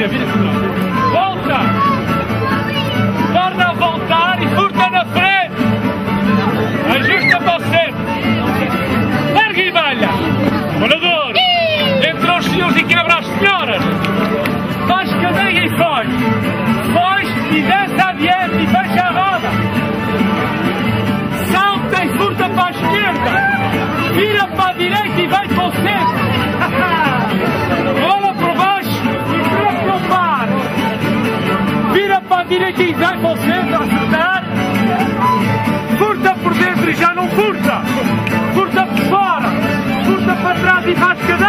vira volta, torna a voltar e furta na frente, ajusta para o centro, larga e balha, morador, entre os senhores e quebra as senhoras, faz cadeia e foge, e desce adiante e fecha a roda, salta e furta para a esquerda, vira para a direita e vai para o centro, rola por baixo e troca o par, vira para a direita e vai para o centro a acertar, furta por dentro e já não furta, furta por fora, furta para trás e rasca